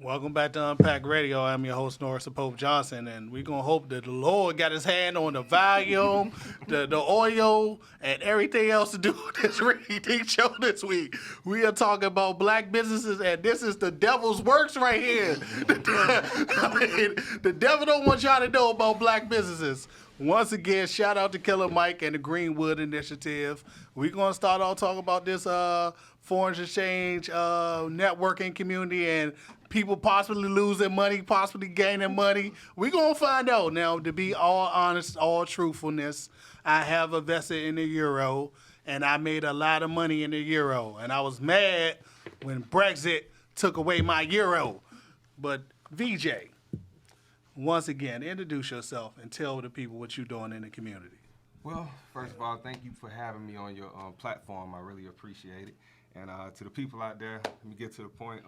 Welcome back to Unpacked Radio. I'm your host, Norris Pope Johnson, and we're going to hope that the Lord got his hand on the volume, the oil, and everything else to do with this reading show this week. We are talking about black businesses, and this is the devil's works right here. The devil don't want y'all to know about black businesses. Once again, shout out to Killer Mike and the Greenwood Initiative. We're going to start off talking about this foreign exchange networking community and people possibly losing money, possibly gaining money. We're going to find out. Now, to be all honest, all truthfulness, I have invested in the euro, and I made a lot of money in the euro. And I was mad when Brexit took away my euro. But, VJ, once again, introduce yourself and tell the people what you're doing in the community. Well, first of all, thank you for having me on your platform. I really appreciate it. And to the people out there, let me get to the point.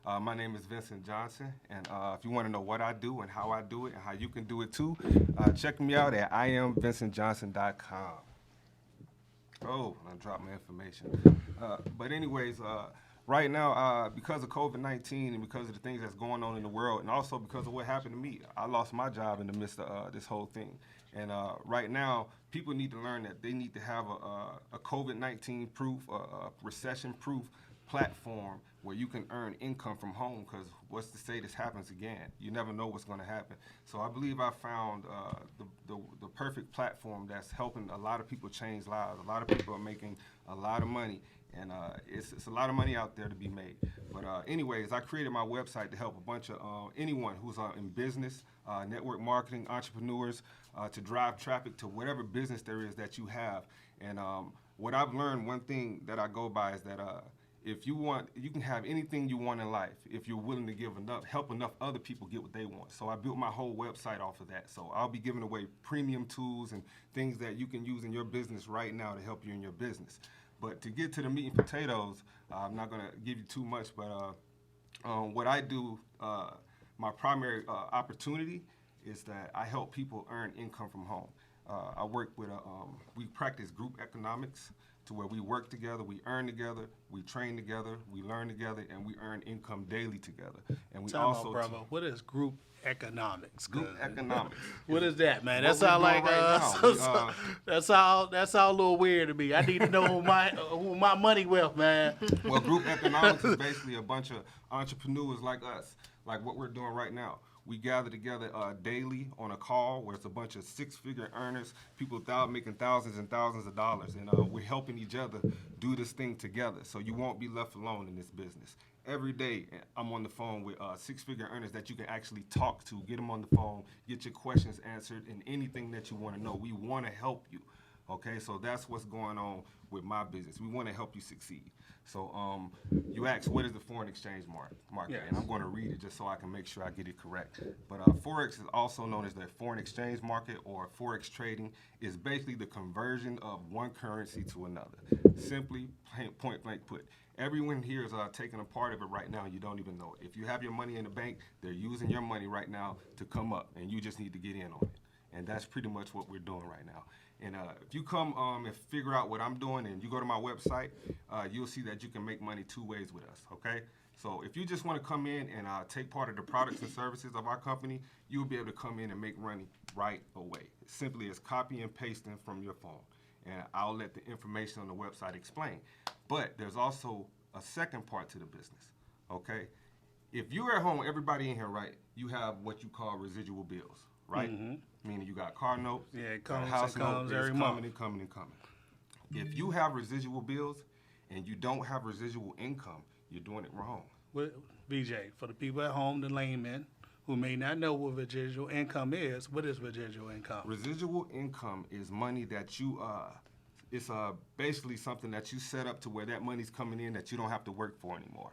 My name is Vincent Johnson, and if you want to know what I do and how I do it and how you can do it too, check me out at IamVincentJohnson.com. Oh, I dropped my information. But anyways, right now, because of COVID-19 and because of the things that's going on in the world, and also because of what happened to me, I lost my job in the midst of this whole thing. And right now, people need to learn that they need to have a COVID-19 proof, a recession-proof platform where you can earn income from home, because what's to say this happens again? You never know what's going to happen. So I believe I found the perfect platform that's helping a lot of people change lives. A lot of people are making a lot of money, and it's a lot of money out there to be made. But anyways, I created my website to help a bunch of anyone who's in business, network marketing, entrepreneurs, to drive traffic to whatever business there is that you have. And what I've learned, one thing that I go by is that if you want, you can have anything you want in life if you're willing to help enough other people get what they want. So I built my whole website off of that. So I'll be giving away premium tools and things that you can use in your business right now to help you in your business. But to get to the meat and potatoes, I'm not going to give you too much, but what I do, my primary opportunity is that I help people earn income from home. I work with, we practice group economics, to where we work together, we earn together, we train together, we learn together, and we earn income daily together. And we brother, what is group economics? Group economics. What is that, man? That sounds like that's all a little weird to me. I need to know who my money with, man. Well, group economics is basically a bunch of entrepreneurs like us, like what we're doing right now. We gather together daily on a call where it's a bunch of six-figure earners, people making thousands and thousands of dollars, and we're helping each other do this thing together. So you won't be left alone in this business. Every day, I'm on the phone with six-figure earners that you can actually talk to, get them on the phone, get your questions answered, and anything that you want to know. We want to help you. Okay, so that's what's going on with my business. We want to help you succeed. So you asked, what is the foreign exchange market? Yes. And I'm going to read it just so I can make sure I get it correct. But Forex is also known as the foreign exchange market, or Forex trading is basically the conversion of one currency to another. Simply, point blank put. Everyone here is taking a part of it right now, and you don't even know it. If you have your money in the bank, they're using your money right now to come up, and you just need to get in on it. And that's pretty much what we're doing right now. And if you come and figure out what I'm doing and you go to my website, you'll see that you can make money two ways with us, okay? So if you just want to come in and take part of the products and services of our company, you'll be able to come in and make money right away. It's simply as copy and pasting from your phone. And I'll let the information on the website explain. But there's also a second part to the business, okay? If you're at home, everybody in here, right, you have what you call residual bills, right? Mm-hmm. Meaning you got car notes, house notes, it's coming and coming and coming. If you have residual bills and you don't have residual income, you're doing it wrong. Well, VJ, for the people at home, the laymen who may not know what residual income is, what is residual income? Residual income is money that you, it's basically something that you set up to where that money's coming in that you don't have to work for anymore.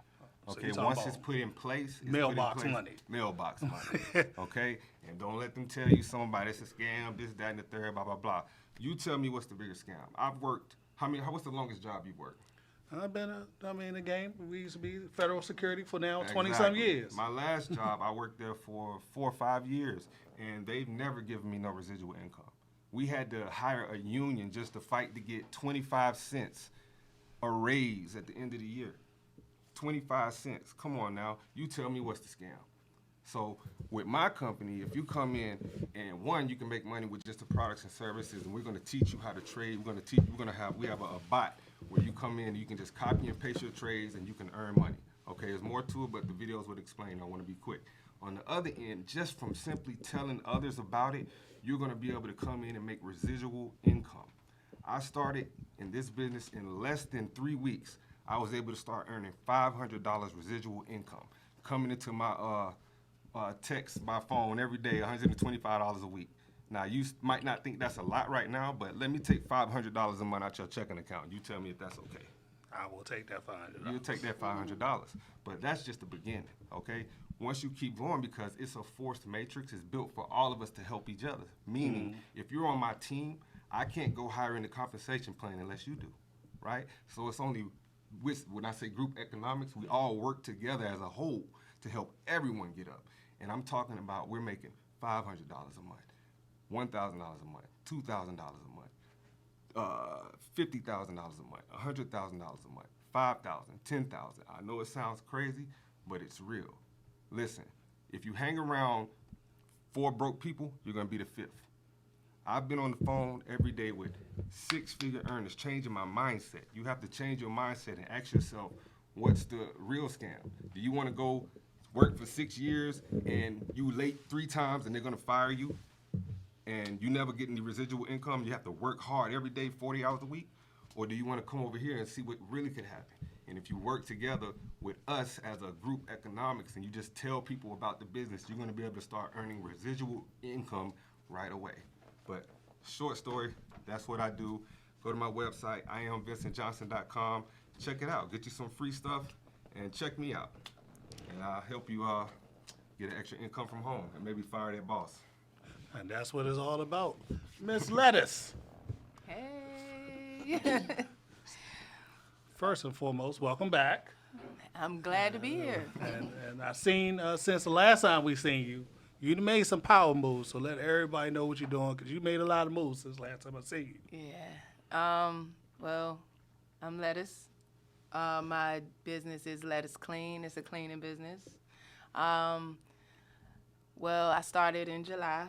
Okay, so once it's put in place, mailbox money. Mailbox money. Okay, and don't let them tell you somebody it's a scam, this, that, and the third, blah, blah, blah. You tell me what's the biggest scam. I've worked. What's the longest job you've worked? I've been in the game. We used to be federal security for now 20-some years. My last job, I worked there for 4 or 5 years, and they've never given me no residual income. We had to hire a union just to fight to get 25 cents a raise at the end of the year. 25 cents. Come on now, you tell me what's the scam. So with my company, if you come in and one, you can make money with just the products and services, and we're going to teach you how to trade. We have a bot where you come in, you can just copy and paste your trades, and you can earn money. Okay, there's more to it, but the videos would explain. I want to be quick. On the other end, just from simply telling others about it, you're going to be able to come in and make residual income. I started in this business in less than 3 weeks. I was able to start earning $500 residual income coming into my text by phone every day, $125 a week. Now, you might not think that's a lot right now, but let me take $500 a month out your checking account. You tell me if that's okay. I will take that $500. You'll take that $500. But that's just the beginning, okay? Once you keep going, because it's a forced matrix, it's built for all of us to help each other. Meaning, if you're on my team, I can't go hire in the compensation plan unless you do, right? So it's only, when I say group economics, we all work together as a whole to help everyone get up. And I'm talking about we're making $500 a month, $1,000 a month, $2,000 a month, $50,000 a month, $100,000 a month, $5,000, $10,000. I know it sounds crazy, but it's real. Listen, if you hang around 4 broke people, you're gonna be the 5th. I've been on the phone every day with 6-figure earners, changing my mindset. You have to change your mindset and ask yourself, what's the real scam? Do you wanna go work for 6 years and you late 3 times and they're gonna fire you and you never get any residual income? You have to work hard every day, 40 hours a week? Or do you wanna come over here and see what really could happen? And if you work together with us as a group economics and you just tell people about the business, you're gonna be able to start earning residual income right away. But short story, that's what I do. Go to my website, IamVincentJohnson.com. Check it out. Get you some free stuff and check me out. And I'll help you get an extra income from home and maybe fire that boss. And that's what it's all about. Miss Lettuce. Hey. First and foremost, welcome back. I'm glad to be here. And I've seen, since the last time we seen you, you done made some power moves, so let everybody know what you're doing, because you made a lot of moves since last time I seen you. Yeah. Well, I'm Lettuce. My business is Lettuce Clean. It's a cleaning business. Well, I started in July.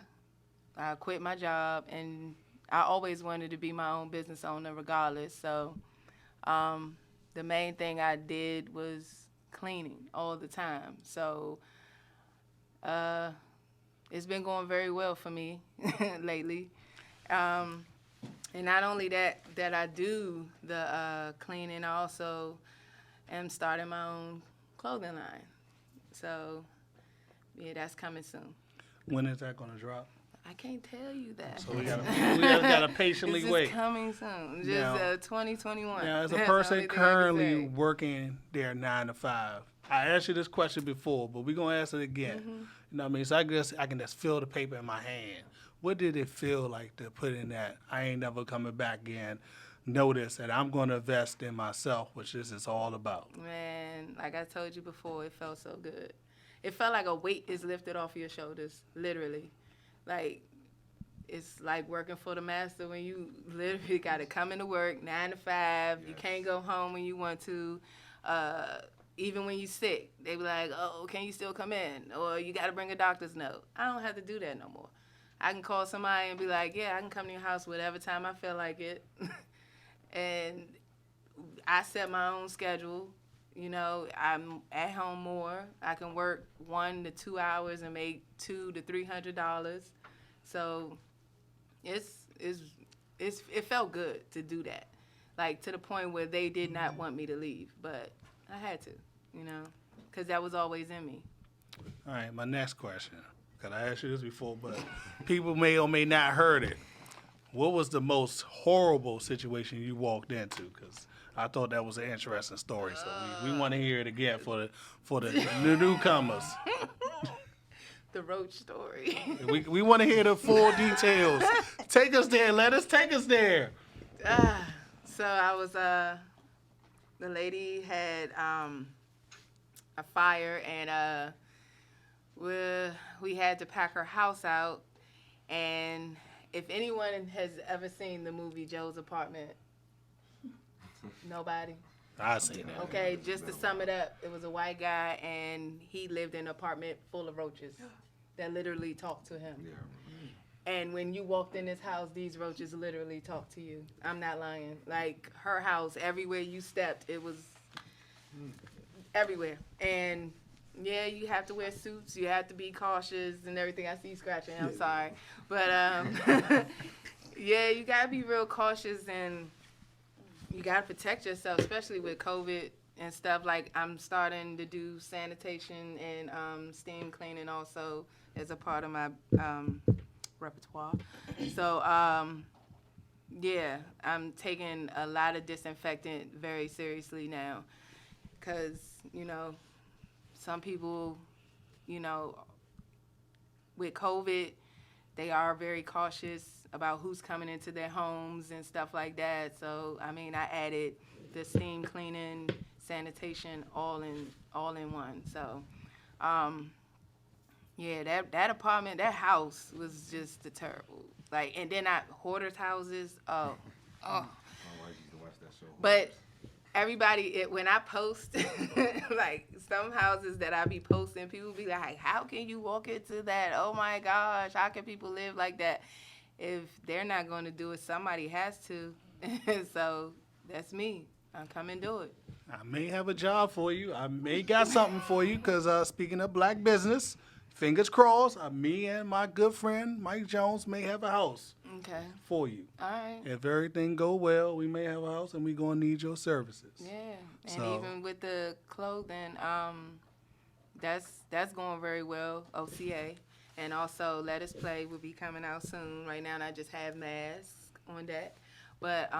I quit my job, and I always wanted to be my own business owner regardless. So the main thing I did was cleaning all the time. So it's been going very well for me lately. And not only that I do the cleaning, I also am starting my own clothing line. So, yeah, that's coming soon. When is that going to drop? I can't tell you that. So we gotta patiently it's wait. It's coming soon. Just Now, 2021. Now, as a That's person the only thing I can currently say. working there 9 to 5, I asked you this question before, but we're going to ask it again. Mm-hmm. You know what I mean? So I guess I can just feel the paper in my hand. What did it feel like to put in that I ain't never coming back again? Notice that I'm going to invest in myself, which this is all about. Man, like I told you before, it felt so good. It felt like a weight is lifted off your shoulders, literally. Like, it's like working for the master when you literally got to come into work 9 to 5. You can't go home when you want to. Even when you're sick, they be like, oh, can you still come in? Or you got to bring a doctor's note. I don't have to do that no more. I can call somebody and be like, yeah, I can come to your house whatever time I feel like it. And I set my own schedule. You know, I'm at home more. I can work 1 to 2 hours and make $200 to $300. So it felt good to do that. Like, to the point where they did not want me to leave, but I had to, you know, because that was always in me. All right, my next question, because I asked you this before, but people may or may not heard it. What was the most horrible situation you walked into? Because I thought that was an interesting story, so we want to hear it again for the newcomers. The roach story. We want to hear the full details. Take us there. Let us take us there. So I was, the lady had a fire, and we had to pack her house out. And if anyone has ever seen the movie Joe's Apartment, nobody? I say that. Okay, just to sum it up, it was a white guy, and he lived in an apartment full of roaches that literally talked to him. Yeah. And when you walked in his house, these roaches literally talked to you. I'm not lying. Like, her house, everywhere you stepped, it was everywhere. And yeah, you have to wear suits. You have to be cautious and everything. I see you scratching. I'm sorry. But yeah, you got to be real cautious, and you got to protect yourself, especially with COVID and stuff. Like, I'm starting to do sanitation and steam cleaning also as a part of my repertoire. So, yeah, I'm taking a lot of disinfectant very seriously now because, you know, some people, you know, with COVID, they are very cautious about who's coming into their homes and stuff like that. So, I mean, I added the steam cleaning, sanitation, all in one. So, yeah, that apartment, that house was just terrible. Like, and then hoarders' houses. Oh. My wife used to watch that show. But everybody, when I post, like some houses that I be posting, people be like, "How can you walk into that? Oh my gosh, how can people live like that?" If they're not going to do it, somebody has to. So that's me. I come and do it. I may have a job for you. I may got something for you because speaking of black business, fingers crossed, me and my good friend Mike Jones may have a house Okay. for you. All right. If everything go well, we may have a house and we're going to need your services. Yeah. And So- even with the clothing, that's going very well, OCA. And also Let Us Play will be coming out soon. Right now, I just have masks on deck. But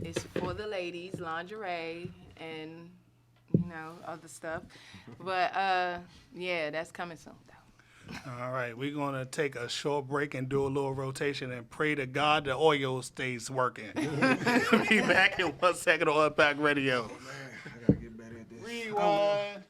it's for the ladies, lingerie, and, you know, other stuff. But, yeah, that's coming soon, though. All right, we're going to take a short break and do a little rotation and pray to God the oil stays working. Be back in 1 second on Unpacked Radio. Man, I gotta get better at this. Rewind.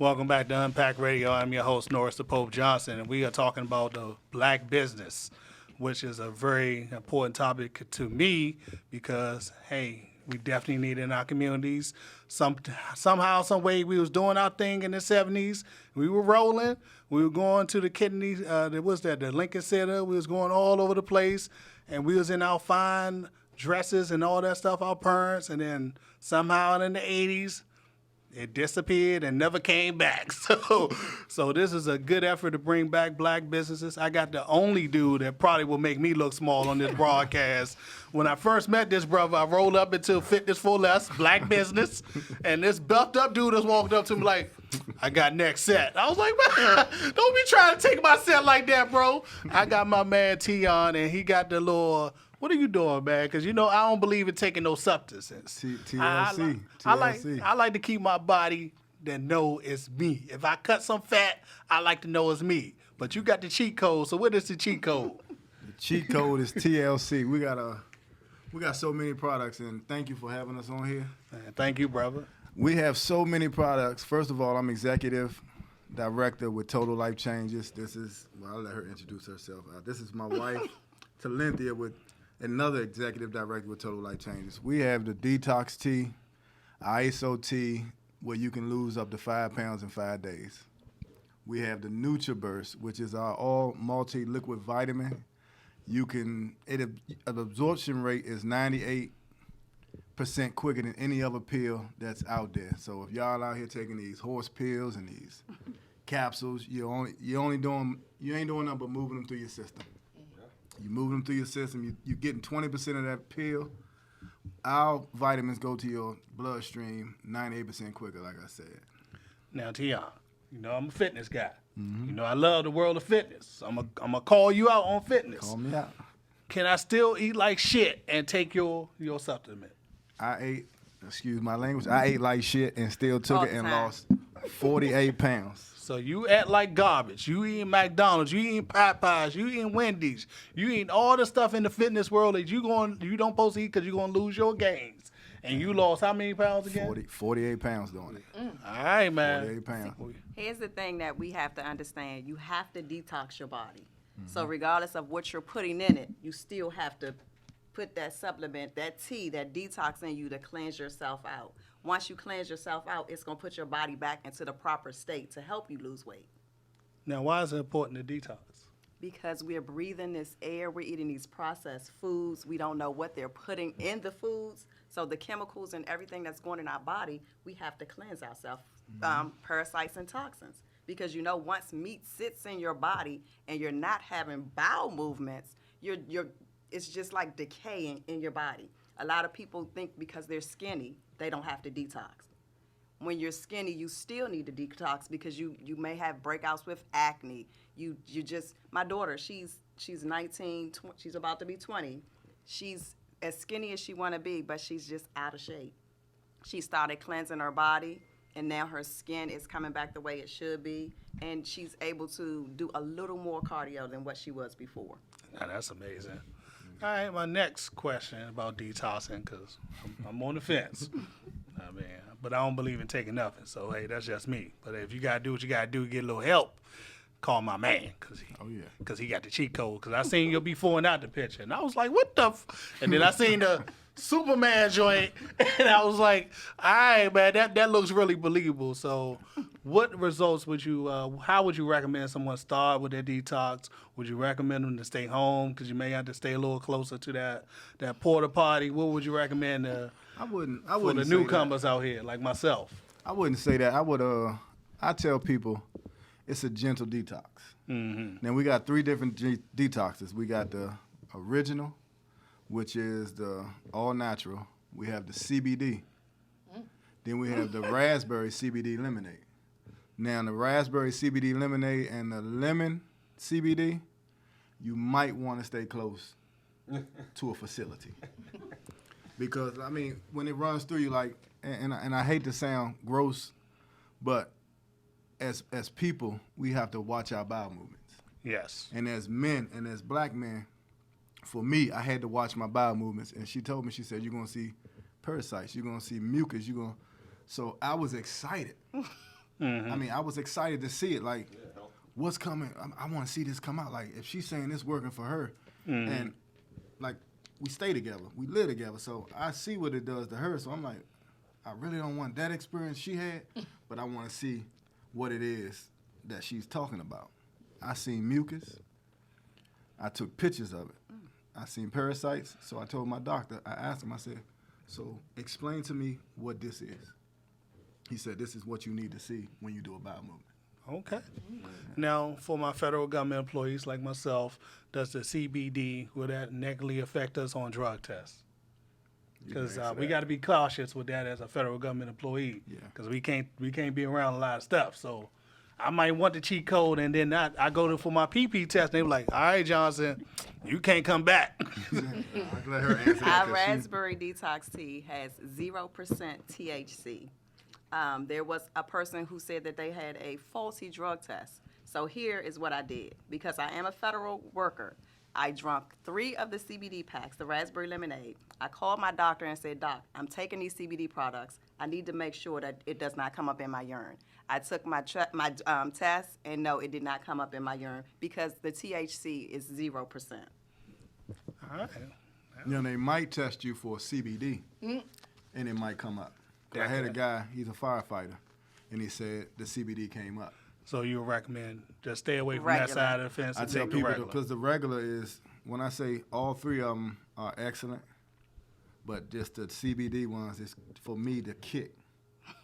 Welcome back to Unpacked Radio. I'm your host, Norris the Pope Johnson, and we are talking about the black business, which is a very important topic to me because, hey, we definitely need it in our communities. Somehow, some way, we was doing our thing in the 70s. We were rolling. We were going to the kidney, the Lincoln Center. We was going all over the place, and we was in our fine dresses and all that stuff, our parents, and then somehow in the 80s, it disappeared and never came back. So this is a good effort to bring back black businesses. I got the only dude that probably will make me look small on this broadcast. When I first met this brother, I rolled up into Fitness for Less, black business, and this buffed up dude just walked up to me like, I got next set. I was like, man, don't be trying to take my set like that, bro. I got my man Tion, and he got the little... What are you doing, man? Because, you know, I don't believe in taking no substances. TLC. I like to keep my body that know it's me. If I cut some fat, I like to know it's me. But you got the cheat code, so what is the cheat code? The cheat code is TLC. We got so many products, and thank you for having us on here. Man, thank you, brother. We have so many products. First of all, I'm executive director with Total Life Changes. I'll let her introduce herself. This is my wife, Talenthia, with another executive director with Total Life Changes. We have the Detox Tea, ISO Tea, where you can lose up to 5 pounds in 5 days. We have the NutriBurst, which is our all multi-liquid vitamin. An absorption rate is 98% quicker than any other pill that's out there. So if y'all out here taking these horse pills and these capsules, you ain't doing nothing but moving them through your system. You move them through your system. You're getting 20% of that pill. Our vitamins go to your bloodstream 98% quicker, like I said. Now, Tion, you know I'm a fitness guy. Mm-hmm. You know I love the world of fitness. I'm gonna call you out on fitness. Call me out. Can I still eat like shit and take your supplement? I ate like shit and still took All it the and time. lost 48 pounds. So you act like garbage. You eating McDonald's, you eating Popeyes, you eating Wendy's, you eating all the stuff in the fitness world that you don't supposed to eat because you're gonna lose your gains. And you lost how many pounds again? 48 pounds doing it. All right, man. 48 pounds. Here's the thing that we have to understand. You have to detox your body. So regardless of what you're putting in it, you still have to put that supplement, that tea, that detox in you to cleanse yourself out. Once you cleanse yourself out, it's going to put your body back into the proper state to help you lose weight. Now, why is it important to detox? Because we're breathing this air, we're eating these processed foods. We don't know what they're putting in the foods. So the chemicals and everything that's going in our body, we have to cleanse ourselves, parasites and toxins. Because you know, once meat sits in your body and you're not having bowel movements, it's just like decaying in your body. A lot of people think because they're skinny, they don't have to detox. When you're skinny, you still need to detox because you may have breakouts with acne. You just, my daughter, she's 19, she's about to be 20. She's as skinny as she want to be, but she's just out of shape. She started cleansing her body, and now her skin is coming back the way it should be, and she's able to do a little more cardio than what she was before. Now, that's amazing. All right, my next question about detoxing, because I'm on the fence. I mean, but I don't believe in taking nothing, so hey, that's just me. But if you gotta do what you gotta do, get a little help, call my man, cause he got the cheat code. Cause I seen your before and after picture, and I was like, what the? And then I seen the Superman joint, and I was like, all right, man, that looks really believable. So, what results would you? How would you recommend someone start with their detox? Would you recommend them to stay home because you may have to stay a little closer to that porta potty? What would you recommend? I wouldn't for the say newcomers out here like myself. I wouldn't say that. I tell people it's a gentle detox. Mm-hmm. Now we got 3 different detoxes. We got the original, which is the all natural. We have the CBD. Then we have the raspberry CBD lemonade. Now the raspberry CBD lemonade and the lemon CBD, you might want to stay close to a facility. Because, I mean, when it runs through you, like, and I hate to sound gross, but as people, we have to watch our bowel movements. Yes. And as men and as black men, for me, I had to watch my bowel movements. And she told me, she said, you're going to see parasites, you're going to see mucus, So I was excited. Mm-hmm. I mean, I was excited to see it. Like, what's coming? I want to see this come out. Like, if she's saying it's working for her, and, like, we stay together, we live together, so I see what it does to her. So I'm like, I really don't want that experience she had, but I want to see what it is that she's talking about. I seen mucus. I took pictures of it. I seen parasites, so I told my doctor, I asked him, I said, so explain to me what this is. He said, this is what you need to see when you do a bowel movement. Okay. Now, for my federal government employees like myself, does the CBD, will that negatively affect us on drug tests? Because we got to be cautious with that as a federal government employee. Because we can't be around a lot of stuff. So I might want the cheat code, and then I go for my PP test, and they were like, all right, Johnson, you can't come back. I'll let her answer that. Our raspberry detox tea has 0% THC. There was a person who said that they had a faulty drug test. So here is what I did. Because I am a federal worker, I drank 3 of the CBD packs, the raspberry lemonade. I called my doctor and said, Doc, I'm taking these CBD products. I need to make sure that it does not come up in my urine. I took my test, and no, it did not come up in my urine because the THC is 0%. All right. You know, they might test you for CBD, and it might come up. I had a guy, he's a firefighter, and he said the CBD came up. So you recommend just stay away from that side of the fence I and tell take the people, regular. because the regular is, when I say all 3 of them are excellent, but just the CBD ones is, for me, the kick.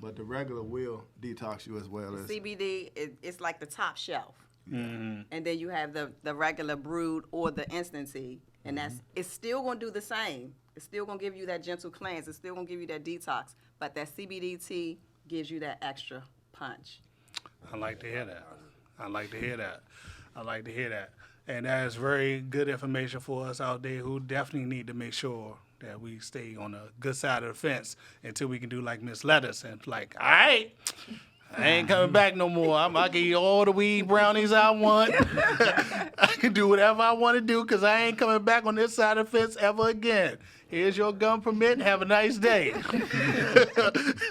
But the regular will detox you as well as. CBD, it's like the top shelf. Mm-hmm. And then you have the regular brewed or the instant tea. And it's still going to do the same. It's still going to give you that gentle cleanse. It's still going to give you that detox. But that CBD tea gives you that extra punch. I like to hear that. I like to hear that. And that is very good information for us out there who definitely need to make sure that we stay on the good side of the fence until we can do like Miss Lettuce and like, all right, I ain't coming back no more. I can eat all the weed brownies I want. I can do whatever I want to do because I ain't coming back on this side of the fence ever again. Here's your gun permit. Have a nice day.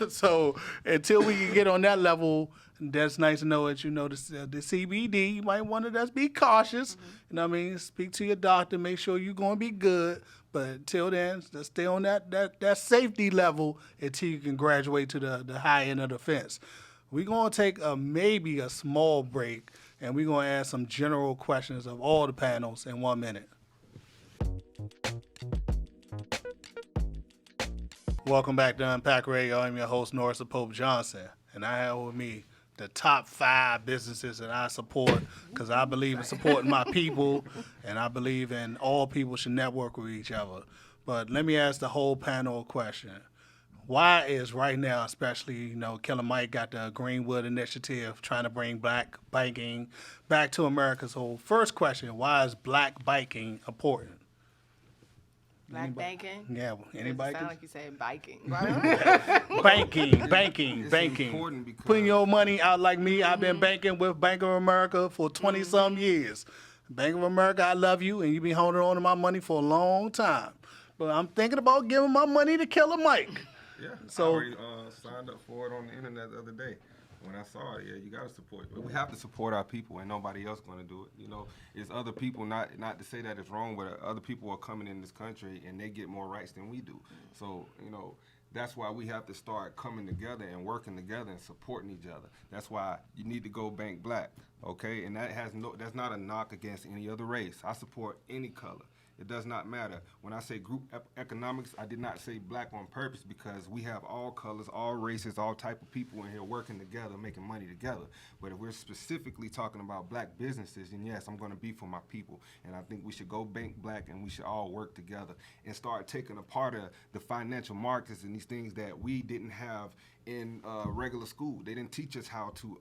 So until we can get on that level, that's nice to know that you know the CBD. You might want to just be cautious. You know what I mean? Speak to your doctor. Make sure you're going to be good. But until then, just stay on that safety level until you can graduate to the high end of the fence. We're going to take maybe a small break, and we're going to ask some general questions of all the panels in 1 minute. Welcome back to Unpacked Radio. I'm your host, Norris Pope Johnson, and I have with me the top 5 businesses that I support because I believe in supporting my people, and I believe in all people should network with each other. But let me ask the whole panel a question. Why is right now, especially, Killer Mike got the Greenwood Initiative trying to bring black biking back to America? So first question, why is black biking important? Black banking? Yeah, anybody? It sound like you said biking. Banking. important because Putting your money out like me. I've been banking with Bank of America for 20-some years. Bank of America, I love you, and you've been holding on to my money for a long time. But I'm thinking about giving my money to Killer Mike. Yeah, So- I already signed up for it on the internet the other day. When I saw it, yeah, you gotta support. But we have to support our people, and nobody else gonna do it. It's other people. Not to say that it's wrong, but other people are coming in this country and they get more rights than we do. So that's why we have to start coming together and working together and supporting each other. That's why you need to go bank black, okay? And that's not a knock against any other race. I support any color. It does not matter. When I say group economics, I did not say black on purpose because we have all colors, all races, all type of people in here working together, making money together. But if we're specifically talking about black businesses, then yes, I'm going to be for my people. And I think we should go bank black and we should all work together and start taking apart of the financial markets and these things that we didn't have in regular school. They didn't teach us how to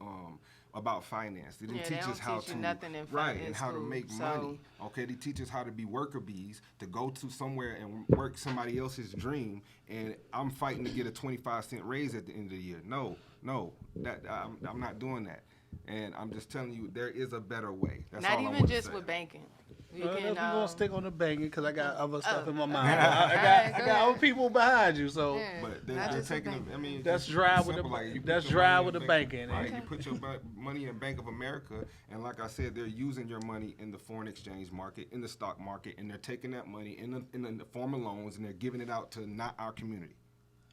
about finance. They didn't teach us how to nothing in and how to make money. Okay, they teach us how to be worker bees, to go to somewhere and work somebody else's dream. And I'm fighting to get a 25-cent raise at the end of the year. No, I'm not doing that. And I'm just telling you, there is a better way. That's Not all I even want to just say. with banking. You Well, can, we're going to stick on the banking because I got other stuff in my mind. Alright, I go got other ahead. people behind you, so Yeah. But Not they're just with taking. banking. I mean, That's just dry with simple, the- like, you put that's your dry money with in the bank- banking, Right, eh? you put your money in Bank of America, and like I said, they're using your money in the foreign exchange market, in the stock market, and they're taking that money in the form of loans, and they're giving it out to not our community.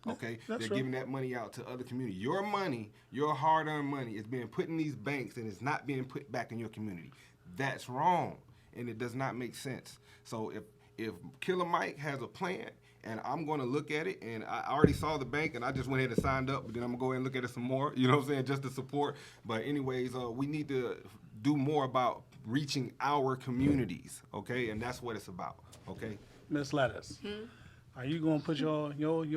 Okay, that's they're true. giving that money out to other communities. Your money, your hard-earned money, is being put in these banks, and it's not being put back in your community. That's wrong, and it does not make sense. So if Killer Mike has a plan, and I'm going to look at it, and I already saw the bank, and I just went ahead and signed up, but then I'm going to go ahead and look at it some more, you know what I'm saying, just to support. But anyways, we need to do more about reaching our communities, okay, and that's what it's about, okay? Miss Lettuce, are you going to put your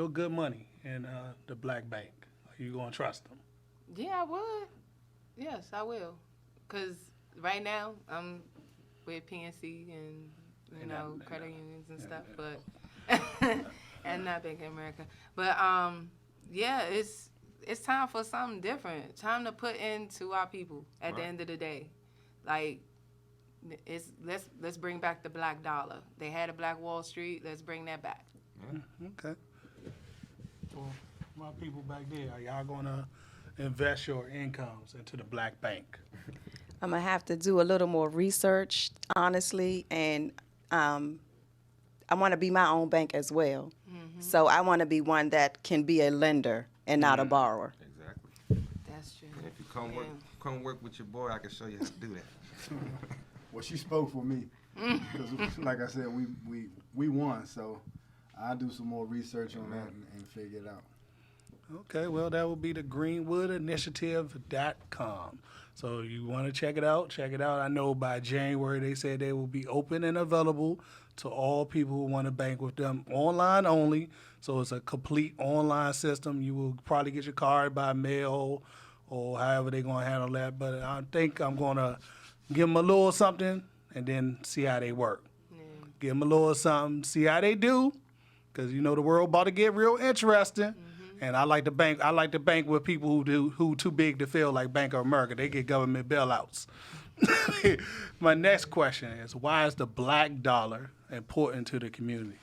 good money in the black bank? Are you going to trust them? Yeah, I would. Yes, I will. Because right now, I'm with PNC and, credit unions and stuff, but, and not Bank of America. But, yeah, it's time for something different. Time to put into our people at the end of the day. Like, let's bring back the black dollar. They had a black Wall Street. Let's bring that back. Okay. Well, my people back there, are y'all going to invest your incomes into the black bank? I'm gonna have to do a little more research, honestly, and I want to be my own bank as well. So I want to be one that can be a lender and not a borrower. Exactly. That's true. And if you come work with your boy, I can show you how to do that. Well, she spoke for me because, like I said, we won. So I'll do some more research on that and figure it out. Okay, well, that will be the greenwoodinitiative.com. So you want to check it out, I know by January they said they will be open and available to all people who want to bank with them online only. So it's a complete online system. You will probably get your card by mail or however they're going to handle that. But I think I'm going to give them a little something and then see how they work. Give them a little something, see how they do. Because, the world about to get real interesting. And I like to bank. I like to bank with people who too big to fail, like Bank of America. They get government bailouts. My next question is, why is the black dollar important to the community?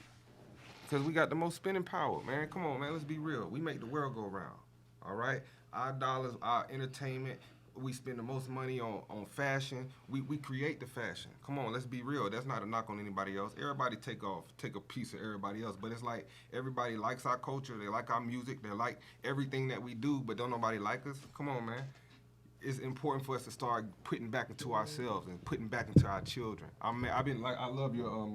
Because we got the most spending power, man. Come on, man. Let's be real. We make the world go round. All right? Our dollars, our entertainment, we spend the most money on fashion. We create the fashion. Come on, let's be real. That's not a knock on anybody else. Everybody take a piece of everybody else. But it's like everybody likes our culture. They like our music. They like everything that we do, but don't nobody like us. Come on, man. It's important for us to start putting back into ourselves and putting back into our children. I love your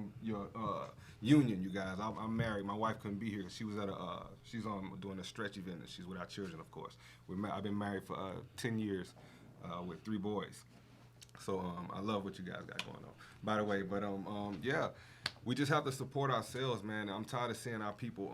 union, you guys. I'm married. My wife couldn't be here. She was she's on doing a stretch event, and she's with our children, of course. I've been married for 10 years with 3 boys. So I love what you guys got going on. By the way, but yeah, we just have to support ourselves, man. I'm tired of seeing our people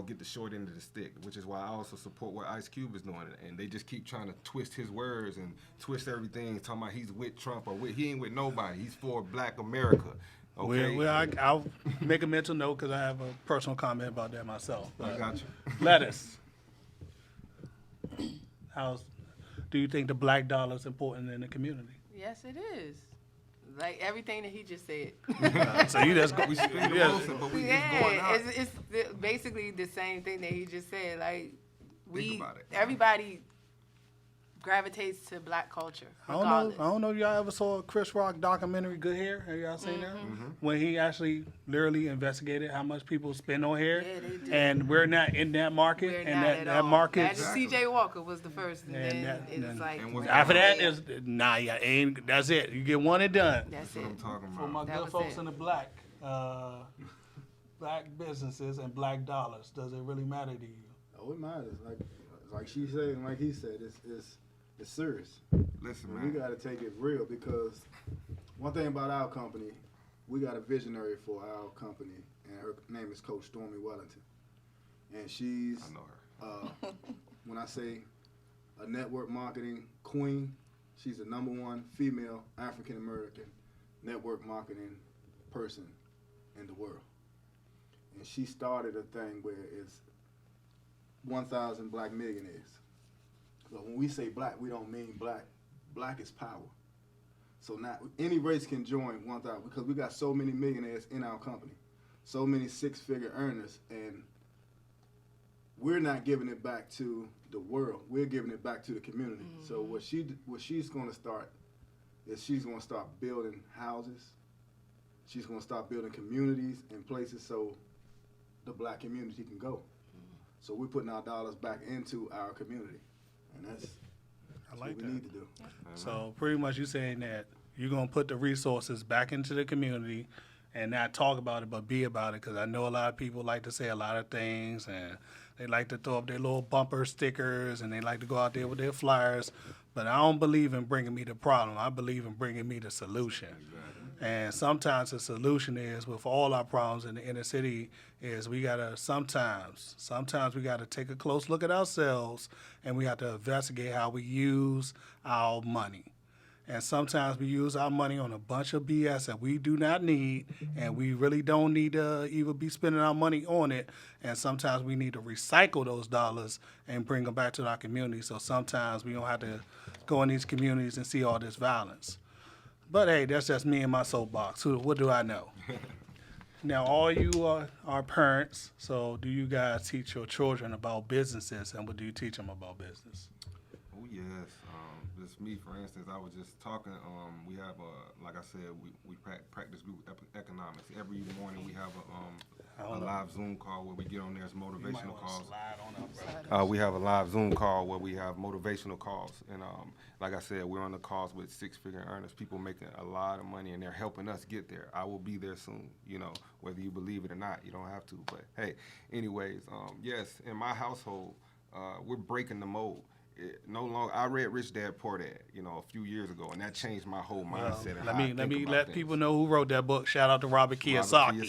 get the short end of the stick, which is why I also support what Ice Cube is doing. And they just keep trying to twist his words and twist everything, talking about he's with Trump he ain't with nobody. He's for Black America. Okay? I'll make a mental note because I have a personal comment about that myself. I got you. Lettuce. Do you think the black dollar is important in the community? Yes, it is. Like everything that he just said. So you just We spend the most, but we just going out. It's basically the same thing that he just said. Like Think about it. everybody gravitates to black culture. I Regardless. don't know if y'all ever saw a Chris Rock documentary, Good Hair. Have y'all seen that? When he actually literally investigated how much people spend on hair. Yeah, they do. And we're not in that market. We're and not that, at that all. market. Imagine C.J. Walker was the first, and And then that- it was and- like and After that, yeah, is ain't that's it. You get one and done. that's That's what I'm it. talking For about. my That good was folks it. in the black businesses and black dollars, does it really matter to you? Oh, it matters. Like she said, and like he said, it's serious. Listen, And man. we got to take it real because one thing about our company, we got a visionary for our company, and her name is Coach Stormy Wellington. And she's, I know her. when I say a network marketing queen, she's the #1 female African American network marketing person in the world. And she started a thing where it's 1,000 black millionaires. But when we say black, we don't mean black. Black is power. So now any race can join 1,000 because we got so many millionaires in our company, so many 6-figure earners, and we're not giving it back to the world. We're giving it back to the community. So what she's going to start is she's going to start building houses. She's going to start building communities and places so the black community can go. So we're putting our dollars back into our community. And that's like what we that. need to do. So pretty much you saying that you're going to put the resources back into the community and not talk about it, but be about it. Because I know a lot of people like to say a lot of things, and they like to throw up their little bumper stickers, and they like to go out there with their flyers. But I don't believe in bringing me the problem. I believe in bringing me the solution. And sometimes the solution is, with all our problems in the inner city, is we gotta sometimes we gotta take a close look at ourselves, and we have to investigate how we use our money. And sometimes we use our money on a bunch of BS that we do not need, and we really don't need to even be spending our money on it. And sometimes we need to recycle those dollars and bring them back to our community. So sometimes we don't have to go in these communities and see all this violence. But hey, that's just me and my soapbox. What do I know? Now, all you are parents, so do you guys teach your children about businesses, and what do you teach them about business? Oh yes, just me for instance. I was just talking. We have like I said, we practice group economics. Every morning we have a live Zoom call where we get on there as motivational calls. We have a live Zoom call where we have motivational calls, and like I said, we're on the calls with 6-figure earners, people making a lot of money, and they're helping us get there. I will be there soon, whether you believe it or not. You don't have to, but hey, anyways, yes, in my household, we're breaking the mold. No longer, I read Rich Dad Poor Dad, a few years ago, and that changed my whole mindset. Let me let people know who wrote that book. Shout out to Robert Kiyosaki.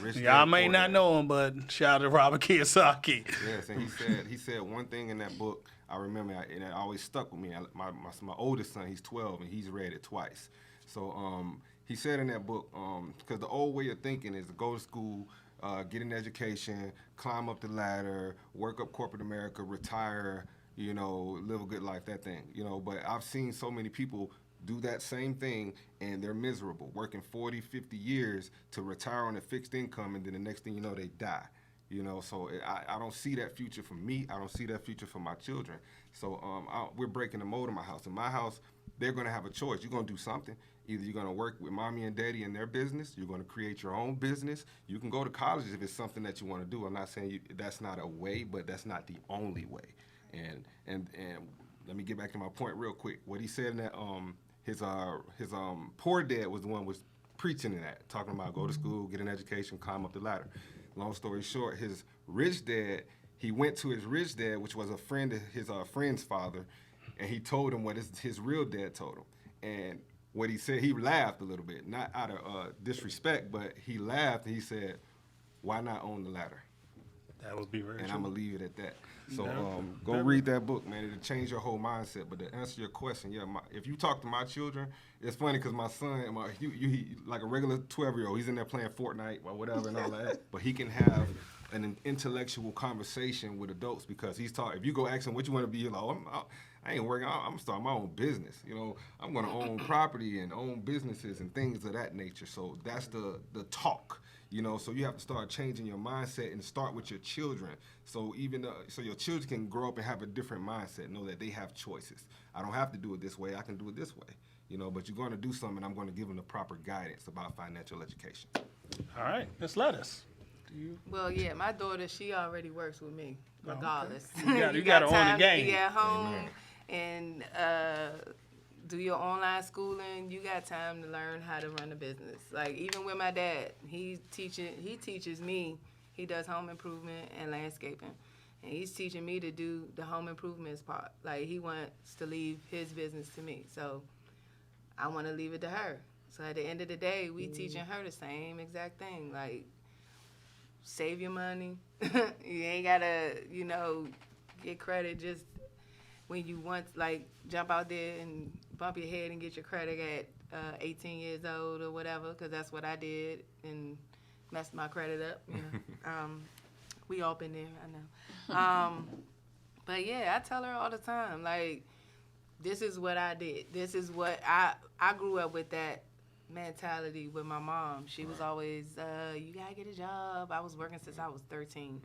Rich Y'all Dad, may Poor not Dad. know him, but shout out to Robert Kiyosaki. Yes, and he said one thing in that book. I remember, and it always stuck with me. My oldest son, he's 12, and he's read it twice. So he said in that book, because the old way of thinking is to go to school, get an education, climb up the ladder, work up corporate America, retire, you know, live a good life, that thing, you know. But I've seen so many people do that same thing and they're miserable, working 40, 50 years to retire on a fixed income, and then the next thing you know, they die. You know, so I don't see that future for me. I don't see that future for my children. So we're breaking the mold in my house. In my house, they're going to have a choice. You're going to do something. Either you're going to work with mommy and daddy in their business. You're going to create your own business. You can go to college if it's something that you want to do. I'm not saying that's not a way, but that's not the only way. And let me get back to my point real quick. What he said in that his poor dad was the one was preaching in that, talking about go to school, get an education, climb up the ladder. Long story short, his rich dad, he went to his rich dad, which was a friend of his friend's father, and he told him what his real dad told him. And what he said, he laughed a little bit, not out of disrespect, but he laughed and he said, "Why not own the ladder?" That would be very And true. I'm going to leave it at that. So Yeah. go read that book, man. It'll change your whole mindset. But to answer your question, yeah, if you talk to my children, it's funny because my son, he like a regular 12-year-old, he's in there playing Fortnite or whatever and all that. But he can have an intellectual conversation with adults because he's taught. If you go ask him what you want to be, you're like, I ain't working. I'm starting my own business. You know, I'm going to own property and own businesses and things of that nature. So that's the talk. You know, so you have to start changing your mindset and start with your children. So so your children can grow up and have a different mindset, know that they have choices. I don't have to do it this way. I can do it this way. You know, but you're going to do something. I'm going to give them the proper guidance about financial education. All right, Miss Lettuce. Well, yeah, my daughter, she already works with me, regardless. You gotta own the time game. to be at home and do your online schooling. You got time to learn how to run a business. Like even with my dad, he teaches me. He does home improvement and landscaping, and he's teaching me to do the home improvements part. Like he wants to leave his business to me, so I want to leave it to her. So at the end of the day, we teaching her the same exact thing. Like save your money. You ain't gotta, get credit just when you want, like, jump out there and bump your head and get your credit at 18 years old or whatever, because that's what I did and messed my credit up. We all been there, I know. But yeah, I tell her all the time, like, this is what I did. This is what I grew up with, that mentality with my mom. She was always, you gotta get a job. I was working since I was 13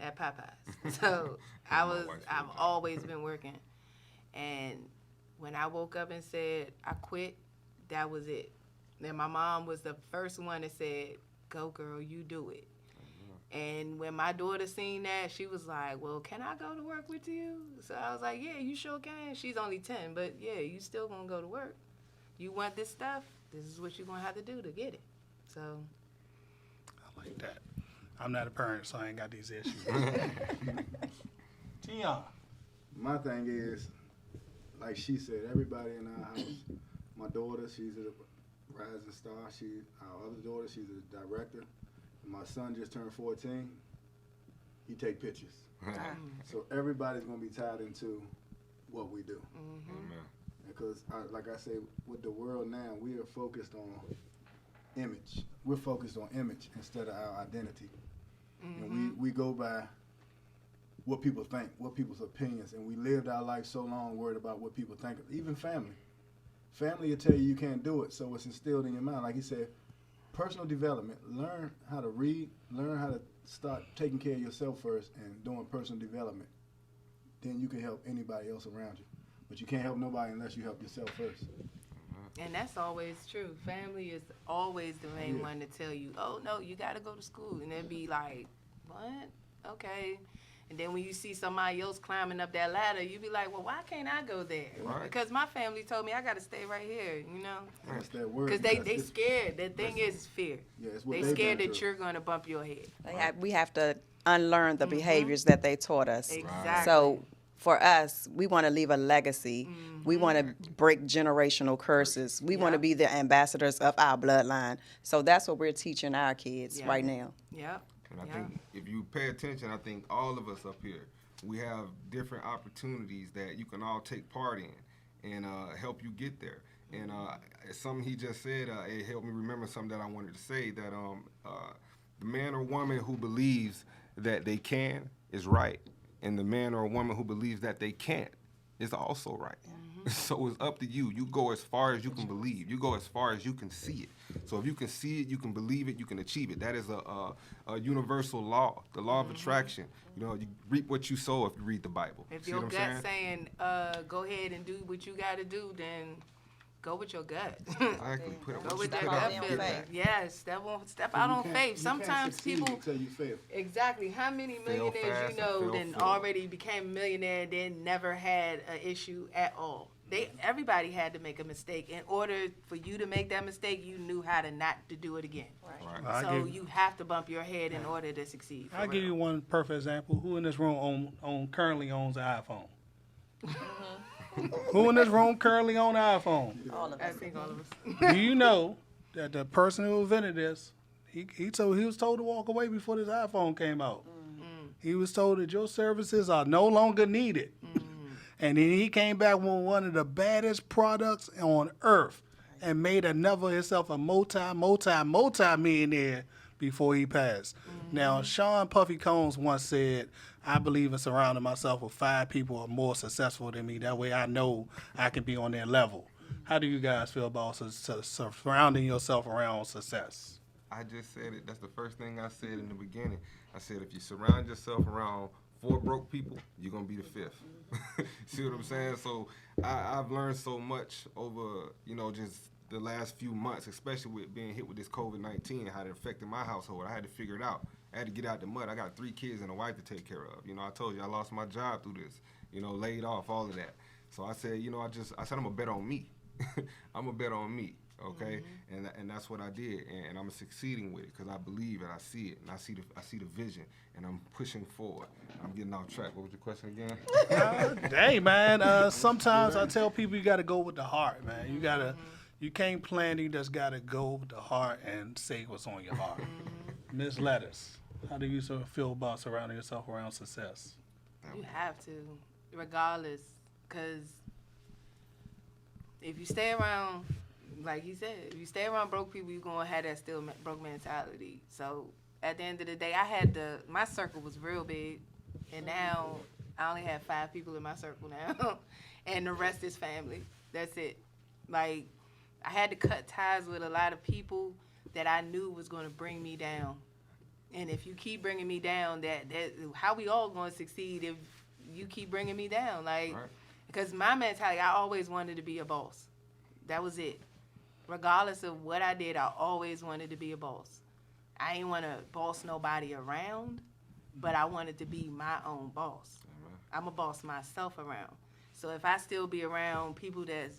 at Popeyes. So I've always been working. And when I woke up and said I quit, that was it. Then my mom was the first one that said, go girl, you do it. And when my daughter seen that, she was like, well, can I go to work with you? So I was like, yeah, you sure can. She's only 10, but yeah, you still gonna go to work. You want this stuff? This is what you're going to have to do to get it. So. I like that. I'm not a parent, so I ain't got these issues. Tion. My thing is, like she said, everybody in our house, my daughter, she's a rising star. Our other daughter, she's a director. And my son just turned 14. He take pictures. So everybody's going to be tied into what we do. Amen. Because, like I say, with the world now, we are focused on image. We're focused on image instead of our identity. And we go by what people think, what people's opinions, and we lived our life so long worried about what people think. Even family. Family will tell you can't do it, so it's instilled in your mind. Like he said, personal development. Learn how to read, learn how to start taking care of yourself first and doing personal development. Then you can help anybody else around you. But you can't help nobody unless you help yourself first. And that's always true. Family is always the main one to tell you, oh, no, you got to go to school. And they'd be like, what? Okay. And then when you see somebody else climbing up that ladder, you be like, well, why can't I go there? Right. Because my family told me I got to stay right here, That's that word. Because they scared. The thing is fear. Yeah, it's what They they've scared been that through. you're going to bump your head. We have to unlearn the behaviors that they taught us. Exactly. So for us, we want to leave a legacy. We want to break generational curses. We want to Yep. be the ambassadors of our bloodline. So that's what we're teaching our kids Yeah. right now. Yep. And I Yeah. think if you pay attention, I think all of us up here, we have different opportunities that you can all take part in and help you get there. And something he just said, it helped me remember something that I wanted to say, that the man or woman who believes that they can is right, and the man or woman who believes that they can't is also right. So it's up to you. You go as far as you can believe. You go as far as you can see it. So if you can see it, you can believe it, you can achieve it. That is a universal law, the law of attraction. You know, you reap what you sow if you read the Bible. If See your what I'm gut's saying? saying, go ahead and do what you got to do, then go with your gut. Exactly. Put Go with Step your out gut on feeling. faith. Yes, that won't step out on faith. Sometimes people. Until you fail. Exactly. How many Fail millionaires fast you know and fail then forward. already became a millionaire and then never had an issue at all? Everybody had to make a mistake. In order for you to make that mistake, you knew how to not to do it again. Right. I So give- you have to bump your head in order to succeed. for I'll give real. you one perfect example. Who in this room currently owns an iPhone? Who in this room currently owns an iPhone? All of I us. think all of us. Do you know that the person who invented this, he was told to walk away before this iPhone came out. He was told that your services are no longer needed. And then he came back with one of the baddest products on earth and made himself a multi-millionaire before he passed. Now, Sean Puffy Combs once said, I believe in surrounding myself with 5 people who are more successful than me. That way I know I can be on their level. How do you guys feel about surrounding yourself around success? I just said it. That's the first thing I said in the beginning. I said if you surround yourself around 4 broke people, you're going to be the 5th. See what I'm saying? So I've learned so much over, just the last few months, especially with being hit with this COVID-19, how it affected my household. I had to figure it out. I had to get out the mud. I got 3 kids and a wife to take care of. I told you I lost my job through this, laid off, all of that. So I said, I said I'm going to bet on me. I'm going to bet on me. Okay, and that's what I did, and I'm succeeding with it because I believe and I see it, and I see the vision, and I'm pushing forward. I'm getting off track. What was your question again? Hey man, sometimes I tell people you got to go with the heart, man. You can't plan. You just got to go with the heart and say what's on your heart. Miss Lettuce, how do you sort of feel about surrounding yourself around success? You have to, regardless, because if you stay around, like he said, if you stay around broke people, you're going to have that still broke mentality. So at the end of the day, my circle was real big, and now I only have 5 people in my circle now, and the rest is family. That's it. Like, I had to cut ties with a lot of people that I knew was going to bring me down. And if you keep bringing me down, that how we all going to succeed if you keep bringing me down? Like, Right. Because my mentality, I always wanted to be a boss. That was it. Regardless of what I did, I always wanted to be a boss. I didn't want to boss nobody around, but I wanted to be my own boss. I'm a boss myself around. So if I still be around people that's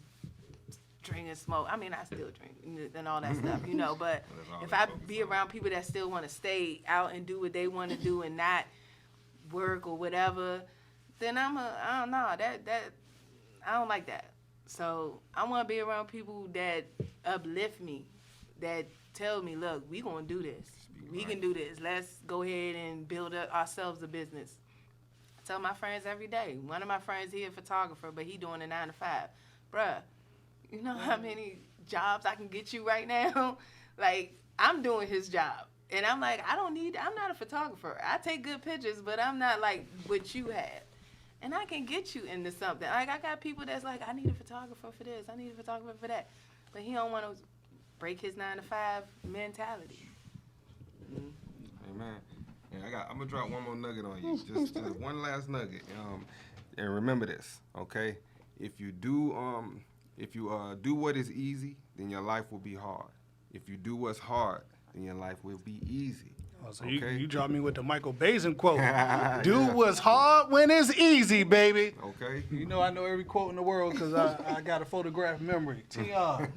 drinking, smoke, I mean, I still drink and all that stuff, but if I be around people that still want to stay out and do what they want to do and not work or whatever, then I don't know, I don't like that. So I want to be around people that uplift me, that tell me, look, we going to do this. We can do this. Let's go ahead and build up ourselves a business. I tell my friends every day. One of my friends, he a photographer, but he doing a 9 to 5. Bruh, you know how many jobs I can get you right now? Like, I'm doing his job. And I'm like, I'm not a photographer. I take good pictures, but I'm not like what you have. And I can get you into something. Like, I got people that's like, I need a photographer for this. I need a photographer for that. But he don't want to break his 9 to 5 mentality. Amen. And I'm gonna drop one more nugget on you. Just one last nugget. And remember this, okay? If you do what is easy, then your life will be hard. If you do what's hard, then your life will be easy. Oh, so Okay. you dropped me with the Michael Bazin quote. Do what's hard when it's easy, baby. Okay. I know every quote in the world because I got a photograph memory. TR.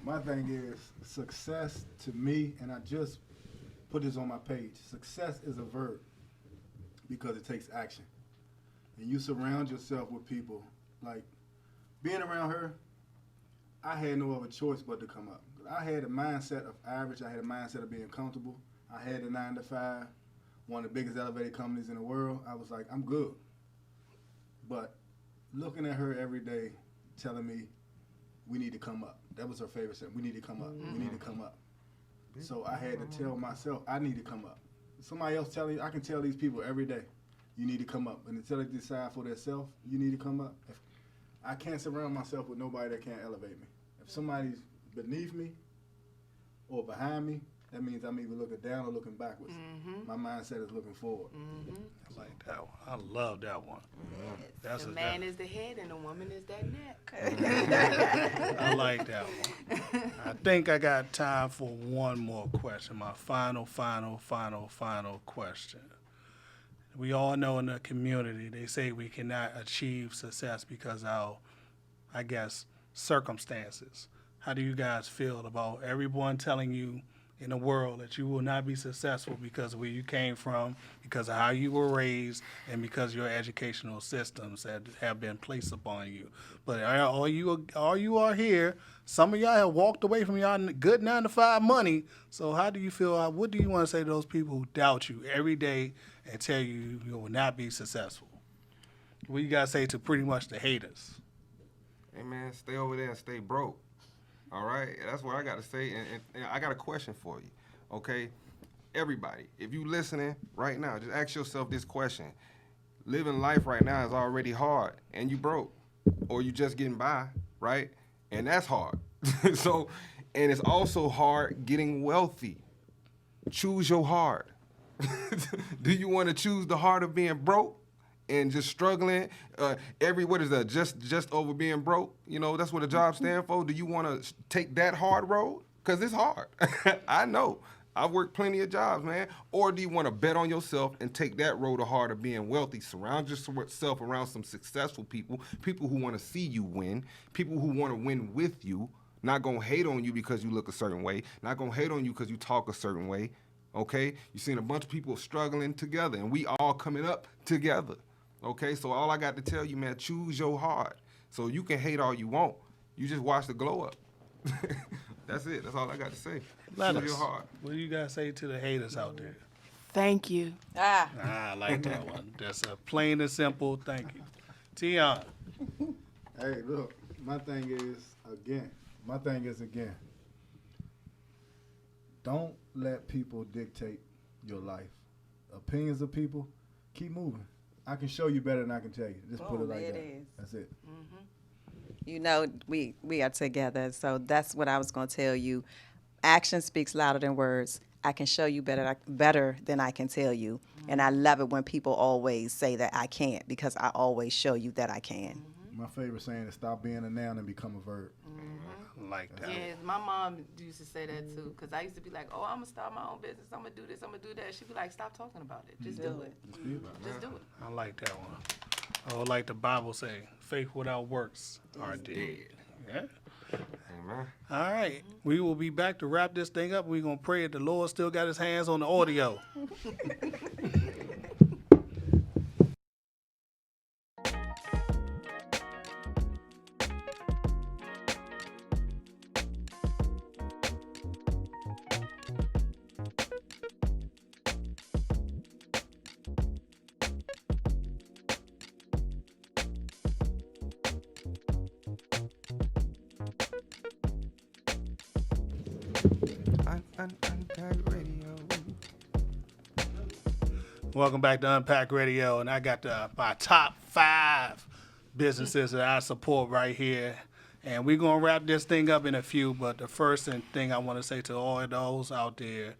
My thing is success to me, and I just put this on my page. Success is a verb because it takes action. And you surround yourself with people. Like, being around her, I had no other choice but to come up. I had a mindset of average. I had a mindset of being comfortable. I had a 9 to 5, one of the biggest elevator companies in the world. I was like, I'm good. But looking at her every day, telling me, we need to come up. That was her favorite saying. We need to come up. We need to come up. So I had to tell myself I need to come up. Somebody else telling you, I can tell these people every day, you need to come up. And until they decide for themselves, you need to come up. If I can't surround myself with nobody that can't elevate me. If somebody's beneath me or behind me, that means I'm either looking down or looking backwards. My mindset is looking forward. I like that one. I love that one. That's The a man is the head and the woman is that neck. I like that one. I think I got time for one more question. My final question. We all know in the community, they say we cannot achieve success because of, I guess, circumstances. How do you guys feel about everyone telling you in the world that you will not be successful because of where you came from, because of how you were raised, and because your educational systems that have been placed upon you? But all you are here, some of y'all have walked away from y'all good 9-to-5 money. So how do you feel? What do you want to say to those people who doubt you every day and tell you you will not be successful? What you got to say to pretty much the haters? Hey, man, stay over there and stay broke. All right? That's what I got to say. And I got a question for you, okay? Everybody, if you listening right now, just ask yourself this question. Living life right now is already hard, and you broke, or you just getting by, right? And that's hard. So, and it's also hard getting wealthy. Choose your hard. Do you want to choose the hard of being broke and just struggling? Just over being broke? You know, that's what a job stands for. Do you want to take that hard road? Because it's hard. I know. I've worked plenty of jobs, man. Or do you want to bet on yourself and take that road of hard of being wealthy? Surround yourself around some successful people, people who want to see you win, people who want to win with you, not going to hate on you because you look a certain way, not going to hate on you because you talk a certain way, okay? You're seeing a bunch of people struggling together, and we all coming up together, okay? So all I got to tell you, man, choose your heart. So you can hate all you want. You just watch the glow up. That's it. That's all I got to say. Choose your heart. What do you guys say to the haters out there? Thank you. I like that one. That's a plain and simple thank you. Tion. Hey, look, my thing is, again, don't let people dictate your life. Opinions of people, keep moving. I can show you better than I can tell you. Just put it like there that. it is. That's it. You know, we are together, so that's what I was going to tell you. Action speaks louder than words. I can show you better than I can tell you. And I love it when people always say that I can't, because I always show you that I can. My favorite saying is stop being a noun and become a verb. I like that. Yeah, my mom used to say that too, because I used to be like, oh, I'm going to start my own business. I'm going to do this, I'm going to do that. She'd be like, stop talking about it. Just do it. Just do it. I like that one. Oh, like the Bible say, faith without works are dead. Yeah. Amen. All right. We will be back to wrap this thing up. We're going to pray that the Lord still got his hands on the audio. Unpacked Radio. Welcome back to Unpacked Radio, and I got my top 5 businesses that I support right here. And we're going to wrap this thing up in a few, but the first thing I want to say to all of those out there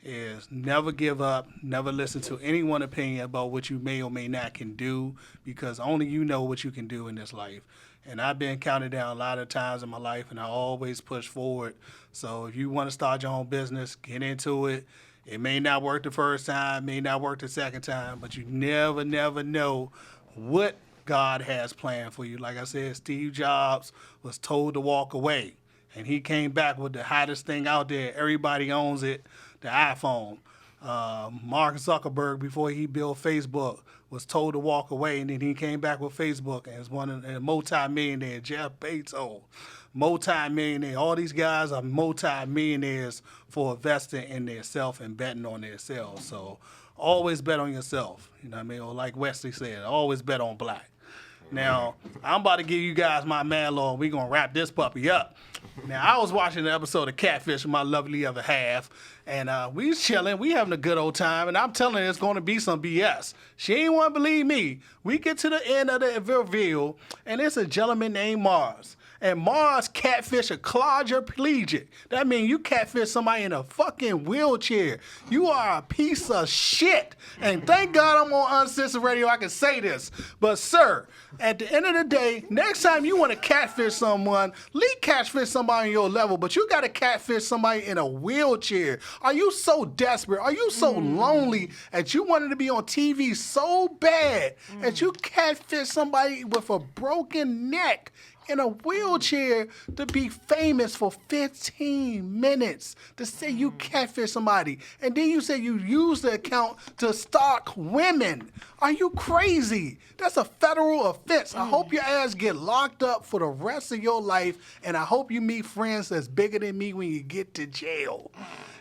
is never give up, never listen to anyone's opinion about what you may or may not can do, because only you know what you can do in this life. And I've been counted down a lot of times in my life, and I always push forward. So if you want to start your own business, get into it. It may not work the first time, may not work the second time, but you never know what God has planned for you. Like I said, Steve Jobs was told to walk away, and he came back with the hottest thing out there. Everybody owns it, the iPhone. Mark Zuckerberg, before he built Facebook, was told to walk away, and then he came back with Facebook, and it's one of the multi-millionaire, Jeff Bezos, multi-millionaire. All these guys are multi-millionaires for investing in themselves and betting on themselves. So always bet on yourself. You know what I mean? Or like Wesley said, always bet on black. Now, I'm about to give you guys my man law. We're going to wrap this puppy up. Now, I was watching an episode of Catfish with my lovely other half, and we was chilling. We having a good old time, and I'm telling her it's going to be some BS. She ain't want to believe me. We get to the end of the reveal, and it's a gentleman named Mars. And Mars catfish a quadriplegic. That means you catfish somebody in a fucking wheelchair. You are a piece of shit. And thank God I'm on Uncensored Radio, I can say this. But sir, at the end of the day, next time you want to catfish someone, leave catfish somebody on your level, but you got to catfish somebody in a wheelchair. Are you so desperate? Are you so lonely that you wanted to be on TV so bad that you catfish somebody with a broken neck in a wheelchair to be famous for 15 minutes, to say you catfish somebody, and then you say you use the account to stalk women? Are you crazy? That's a federal offense. I hope your ass get locked up for the rest of your life, and I hope you meet friends that's bigger than me when you get to jail.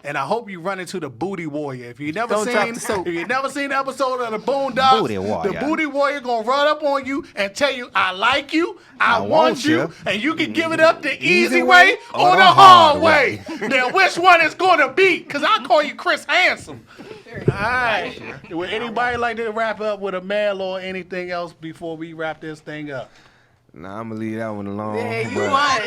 And I hope you run into the Booty Warrior. If you never seen the episode of the Boondocks, Booty Warrior. the Booty Warrior gonna run up on you and tell you, I like you, I want you, and you can give it up the easy way or the hard way. Now, which one is gonna be? Because I call you Chris Handsome. All right. Would anybody like to wrap up with a man or anything else before we wrap this thing up? Nah, I'm gonna leave that one alone. Yeah, you but won.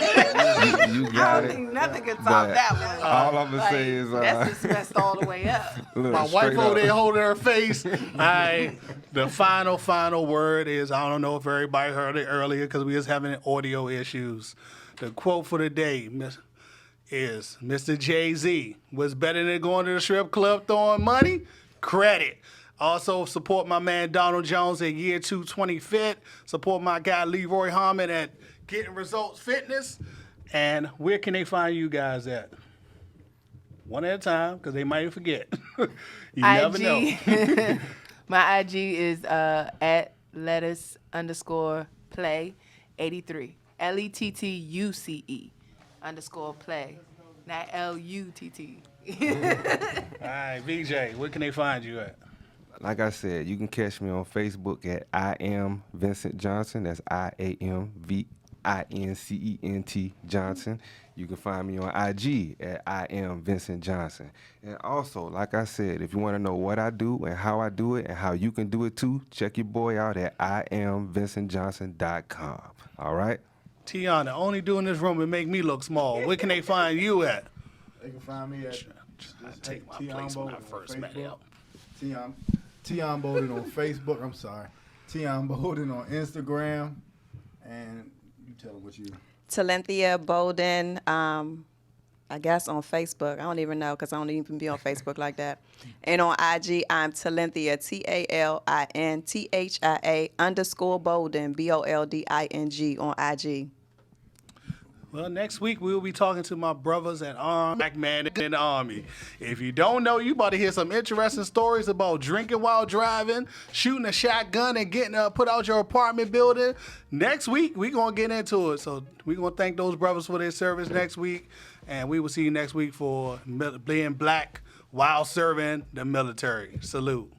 You I got don't it. think nothing can top But that one. all I'm gonna say is That's dismissed all the way up. look, My wife straight over up. there holding her face. The final word is, I don't know if everybody heard it earlier because we was having audio issues. The quote for the day is, Mr. Jay-Z, what's better than going to the strip club throwing money? Credit. Also, support my man Donald Jones at Year 2 20 Fit. Support my guy Leroy Harmon at Getting Results Fitness. And where can they find you guys at? One at a time, because they might forget. You never know. My IG is at lettuce_play83. LETTUCE_play. Not LUTT. All right, VJ, where can they find you at? Like I said, you can catch me on Facebook at I am Vincent Johnson. That's IAMVINCENT Johnson. You can find me on IG at I am Vincent Johnson. And also, like I said, if you want to know what I do and how I do it and how you can do it too, check your boy out at IamVincentJohnson.com. All right? Tiana, only doing this room and make me look small. Where can they find you at? They can find me at Take my place when I first met him. Tion Bowden on Facebook. I'm sorry. Tion Bowden on Instagram. And you tell them what you... Talenthia Bowden, I guess on Facebook. I don't even know because I don't even be on Facebook like that. And on IG, I'm Talenthia, TALINTHIA_Bowden, BOLDING on IG. Well, next week we'll be talking to my brothers at Black Man in the Army. If you don't know, you about to hear some interesting stories about drinking while driving, shooting a shotgun, and getting put out your apartment building. Next week, we're going to get into it. So we're going to thank those brothers for their service next week. And we will see you next week for being black while serving the military. Salute.